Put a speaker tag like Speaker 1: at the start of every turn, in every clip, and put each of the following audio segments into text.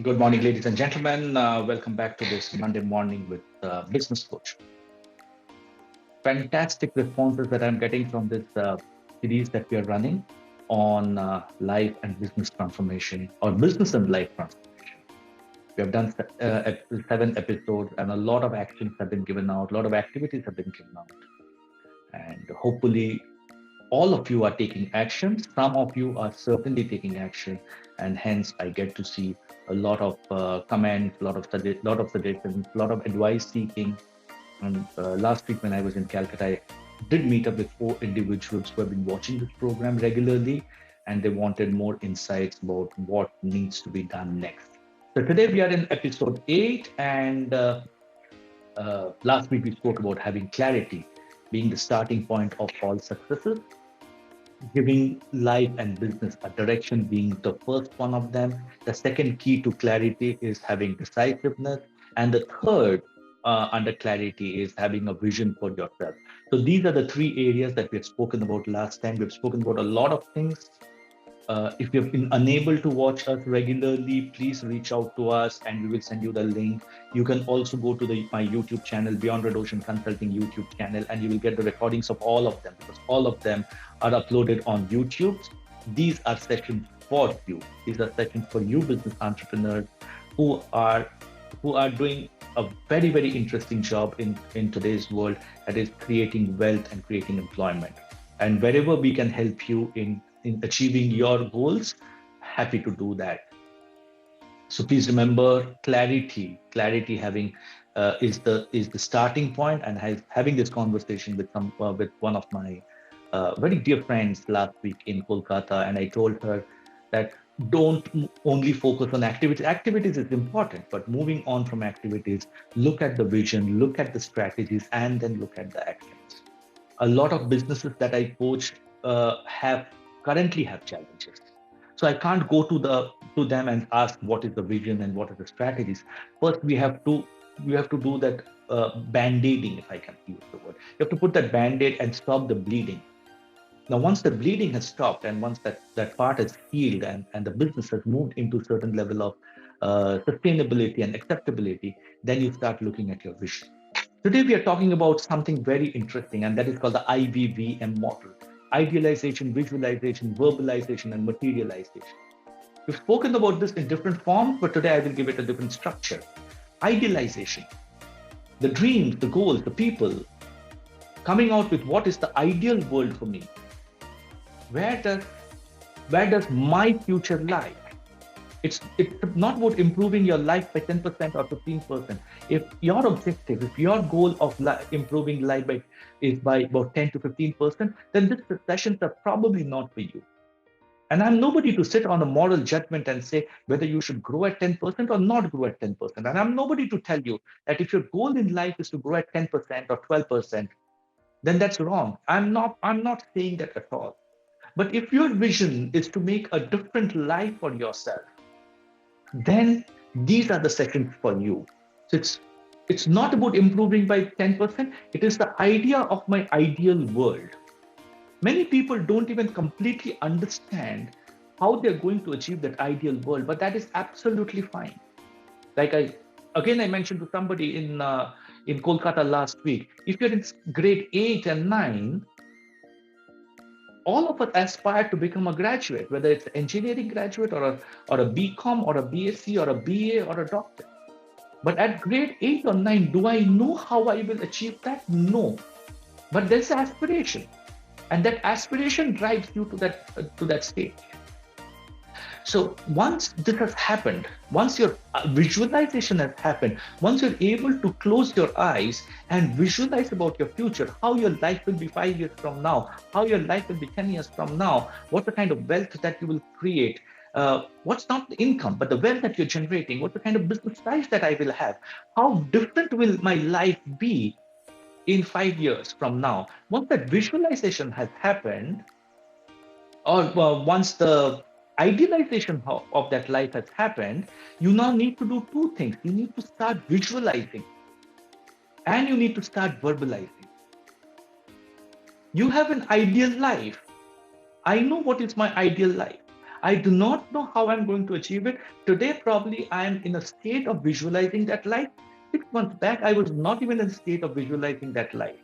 Speaker 1: Good morning, ladies and gentlemen. Welcome back to this Monday morning with Business Coach. Fantastic responses that I'm getting from this series that we are running on life and business transformation or business and life transformation. We have done 7 episodes and a lot of actions have been given out, a lot of activities have been given out. And hopefully, all of you are taking action. Some of you are certainly taking action, and hence I get to see a lot of comments, lot of suggestions, a lot of advice seeking. And last week when I was in Calcutta, I did meet up with 4 individuals who have been watching this program regularly, and they wanted more insights about what needs to be done next. So today we are in episode 8, and last week we spoke about having clarity being the starting point of all successes, giving life and business a direction being the first one of them. The second key to clarity is having decisiveness. And the third under clarity is having a vision for yourself. So these are the 3 areas that we have spoken about last time. We've spoken about a lot of things. If you've been unable to watch us regularly, please reach out to us and we will send you the link. You can also go to my YouTube channel, Beyond Red Ocean Consulting YouTube channel, and you will get the recordings of all of them because all of them are uploaded on YouTube. These are sessions for you. These are sessions for you business entrepreneurs who are doing a very, very interesting job in today's world, that is creating wealth and creating employment. And wherever we can help you in achieving your goals, happy to do that. So please remember clarity having is the starting point, and having this conversation with one of my very dear friends last week in Kolkata, and I told her that don't only focus on activities. Activities is important, but moving on from activities, look at the vision, look at the strategies, and then look at the actions. A lot of businesses that I coach have currently have challenges. So I can't go to them and ask what is the vision and what are the strategies. First, we have to do that band-aiding, if I can use the word. You have to put that band-aid and stop the bleeding. Now, once the bleeding has stopped and once that part is healed and the business has moved into a certain level of sustainability and acceptability, then you start looking at your vision. Today, we are talking about something very interesting, and that is called the IVVM model: idealization, visualization, verbalization, and materialization. We've spoken about this in different forms, but today I will give it a different structure. Idealization, the dreams, the goals, the people, coming out with what is the ideal world for me. Where does where does my future lie? It's not about improving your life by 10% or 15%. If your objective, if your goal of improving life by about 10 to 15%, then this sessions are probably not for you. And I'm nobody to sit on a moral judgment and say whether you should grow at 10% or not grow at 10%. And I'm nobody to tell you that if your goal in life is to grow at 10% or 12%, then that's wrong. I'm not saying that at all. But if your vision is to make a different life for yourself, then these are the sessions for you. So it's not about improving by 10%. It is the idea of my ideal world. Many people don't even completely understand how they're going to achieve that ideal world, but that is absolutely fine. Like I mentioned to somebody in Kolkata last week, if you're in grade 8 and 9, all of us aspire to become a graduate, whether it's an engineering graduate or a BCom or a BSc or a BA or a doctor. But at grade 8 or 9, do I know how I will achieve that? No. But there's aspiration, and that aspiration drives you to that stage. So once this has happened, once your visualization has happened, once you're able to close your eyes and visualize about your future, how your life will be 5 years from now, how your life will be 10 years from now, what the kind of wealth that you will create, what's not the income, but the wealth that you're generating, what the kind of business size that I will have, how different will my life be in 5 years from now. Once that visualization has happened, or once the idealization of that life has happened, you now need to do 2 things. You need to start visualizing and you need to start verbalizing. You have an ideal life. I know what is my ideal life. I do not know how I'm going to achieve it. Today, probably I am in a state of visualizing that life. 6 months back, I was not even in a state of visualizing that life.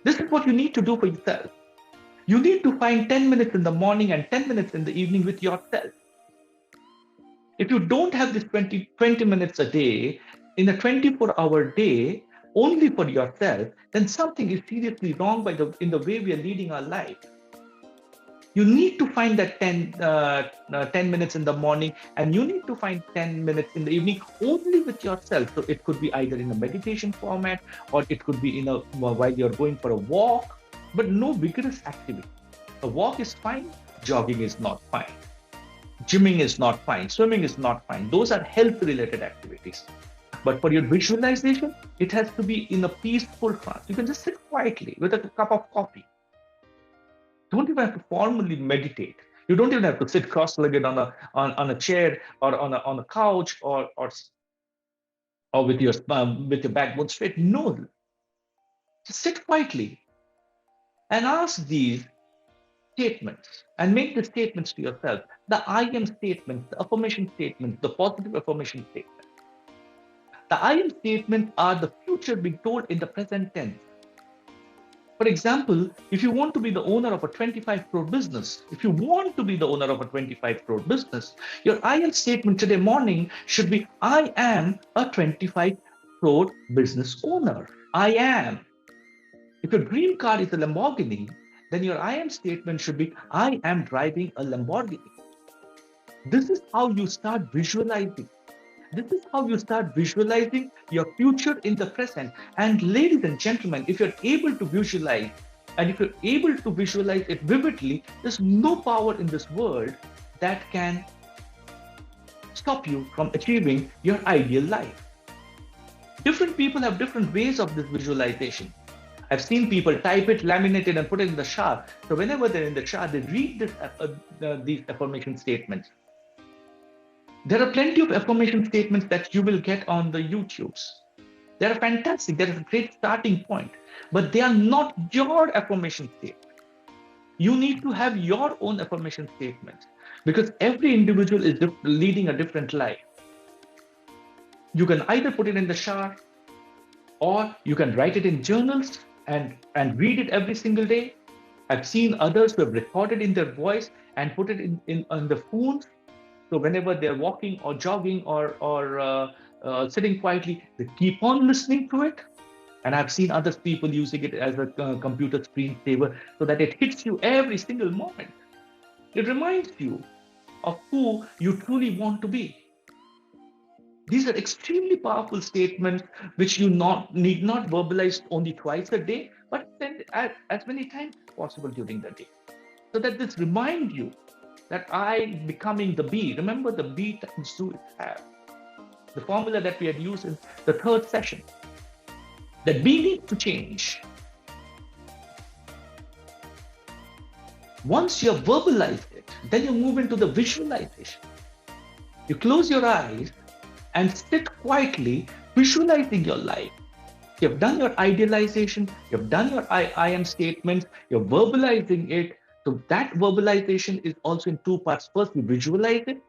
Speaker 1: This is what you need to do for yourself. You need to find 10 minutes in the morning and 10 minutes in the evening with yourself. If you don't have this 20 minutes a day in a 24-hour day only for yourself, then something is seriously wrong in the way we are leading our life. You need to find that 10 minutes in the morning, and you need to find 10 minutes in the evening only with yourself. So it could be either in a meditation format, or it could be while you're going for a walk, but no vigorous activity. A walk is fine, jogging is not fine. Gymming is not fine, swimming is not fine. Those are health-related activities. But for your visualization, it has to be in a peaceful trance. You can just sit quietly with a cup of coffee. Don't even have to formally meditate. You don't even have to sit cross-legged on a chair or on a couch or with your backbone straight. No, just sit quietly and ask these statements and make the statements to yourself. The I am statements, the affirmation statements, the positive affirmation statements. The I am statements are the future being told in the present tense. For example, if you want to be the owner of a 25 crore business, your I am statement today morning should be, I am a 25 crore business owner. I am. If your dream car is a Lamborghini, then your I am statement should be, I am driving a Lamborghini. This is how you start visualizing. This is how you start visualizing your future in the present. And ladies and gentlemen, if you're able to visualize, and if you're able to visualize it vividly, there's no power in this world that can stop you from achieving your ideal life. Different people have different ways of this visualization. I've seen people type it, laminate it, and put it in the shower. So whenever they're in the shower, they read these affirmation statements. There are plenty of affirmation statements that you will get on the YouTubes. They are fantastic. They're a great starting point, but they are not your affirmation statement. You need to have your own affirmation statements because every individual is leading a different life. You can either put it in the shower, or you can write it in journals and read it every single day. I've seen others who have recorded in their voice and put it on the phones. So whenever they're walking or jogging or sitting quietly, they keep on listening to it. And I've seen other people using it as a computer screensaver so that it hits you every single moment. It reminds you of who you truly want to be. These are extremely powerful statements which you need not verbalize only twice a day, but as many times as possible during the day. So that this remind you that I becoming the bee. Remember the bee times do have. The formula that we had used in the third session. That bee needs to change. Once you have verbalized it, then you move into the visualization. You close your eyes and sit quietly visualizing your life. You have done your idealization, you have done your I am statements, you're verbalizing it. So that verbalization is also in two parts. First, you visualize it,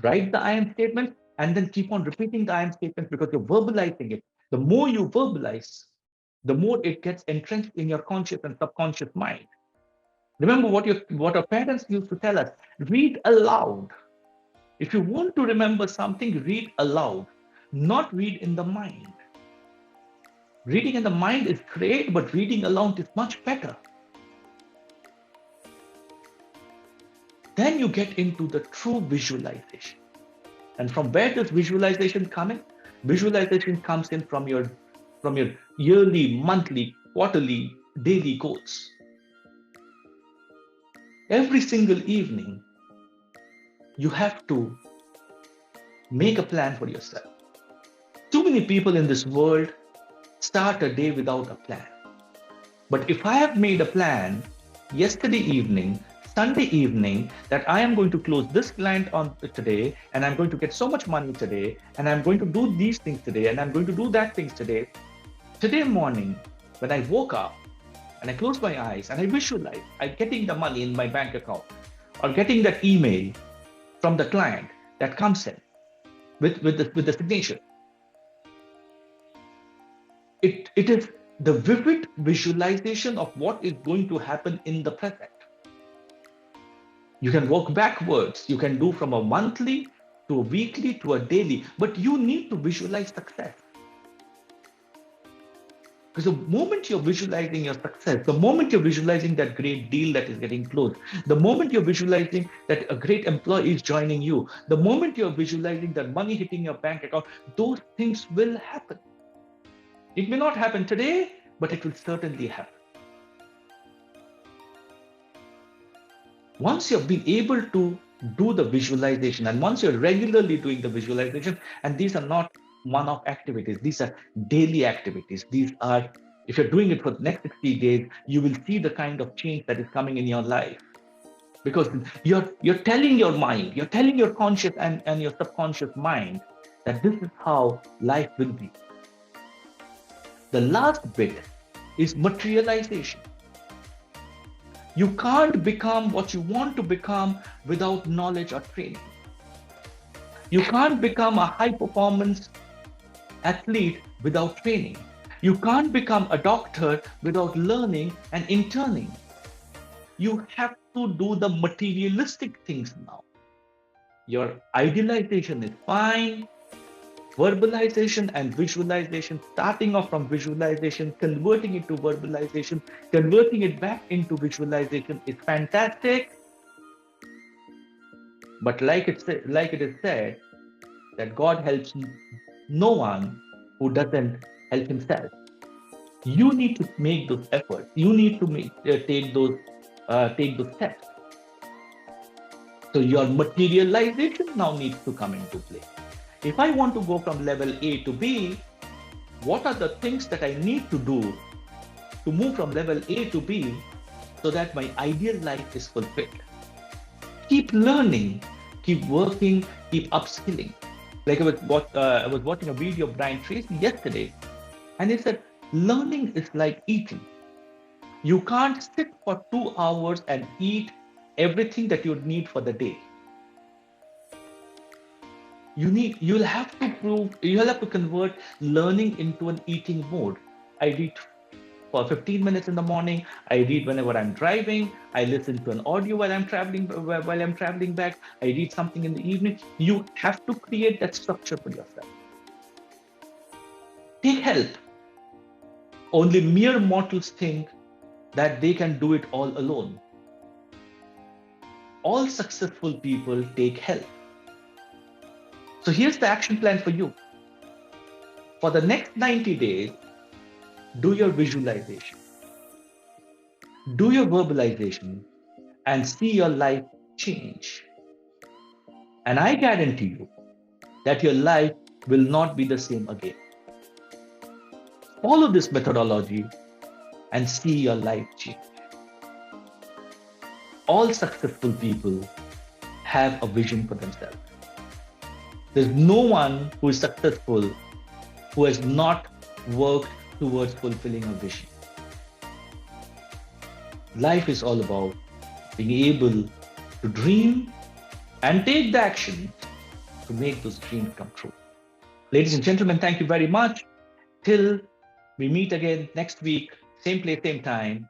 Speaker 1: write the I am statement, and then keep on repeating the I am statement because you're verbalizing it. The more you verbalize, the more it gets entrenched in your conscious and subconscious mind. Remember what our parents used to tell us, read aloud. If you want to remember something, read aloud, not read in the mind. Reading in the mind is great, but reading aloud is much better. Then you get into the true visualization. And from where does visualization come in? Visualization comes in from your yearly, monthly, quarterly, daily goals. Every single evening, you have to make a plan for yourself. Too many people in this world start a day without a plan. But if I have made a plan yesterday evening, Sunday evening, that I am going to close this client on today, and I'm going to get so much money today, and I'm going to do these things today, and I'm going to do that things today. Today morning, when I woke up and I closed my eyes and I visualized I'm getting the money in my bank account, or getting that email from the client that comes in with the signature. It is the vivid visualization of what is going to happen in the present. You can work backwards. You can do from a monthly to a weekly to a daily, but you need to visualize success. Because the moment you're visualizing your success, the moment you're visualizing that great deal that is getting closed, the moment you're visualizing that a great employee is joining you, the moment you're visualizing that money hitting your bank account, those things will happen. It may not happen today, but it will certainly happen. Once you've been able to do the visualization, and once you're regularly doing the visualization, and these are not one-off activities, these are daily activities. These are, if you're doing it for the next 60 days, you will see the kind of change that is coming in your life. Because you're telling your mind, you're telling your conscious and your subconscious mind that this is how life will be. The last bit is materialization. You can't become what you want to become without knowledge or training. You can't become a high-performance athlete without training. You can't become a doctor without learning and interning. You have to do the materialistic things now. Your idealization is fine. Verbalization and visualization, starting off from visualization, converting it to verbalization, converting it back into visualization is fantastic. But like it is said, that God helps no one who doesn't help himself. You need to make those efforts. You need to take those steps. So your materialization now needs to come into play. If I want to go from level A to B, what are the things that I need to do to move from level A to B so that my ideal life is fulfilled? Keep learning, keep working, keep upskilling. Like I was watching a video of Brian Tracy yesterday, and he said, learning is like eating. You can't sit for 2 hours and eat everything that you need for the day. You'll have to convert learning into an eating mode. I read for 15 minutes in the morning. I read whenever I'm driving. I listen to an audio while I'm traveling back. I read something in the evening. You have to create that structure for yourself. Take help. Only mere mortals think that they can do it all alone. All successful people take help. So here's the action plan for you. For the next 90 days, do your visualization, do your verbalization, and see your life change. And I guarantee you that your life will not be the same again. Follow this methodology and see your life change. All successful people have a vision for themselves. There's no one who is successful who has not worked towards fulfilling a vision. Life is all about being able to dream and take the action to make those dreams come true. Ladies and gentlemen, thank you very much. Till we meet again next week, same place, same time.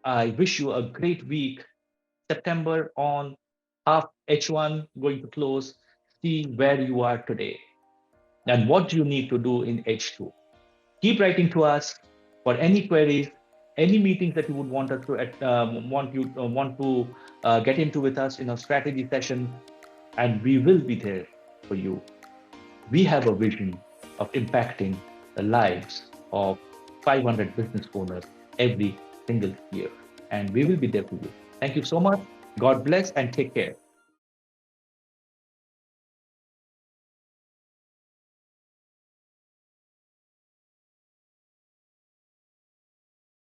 Speaker 1: I wish you a great week. September on half H1 going to close. See where you are today and what you need to do in H2. Keep writing to us for any queries, any meetings that you would want us to get into with us in a strategy session, and we will be there for you. We have a vision of impacting the lives of 500 business owners every single year, and we will be there for you. Thank you so much. God bless and take care.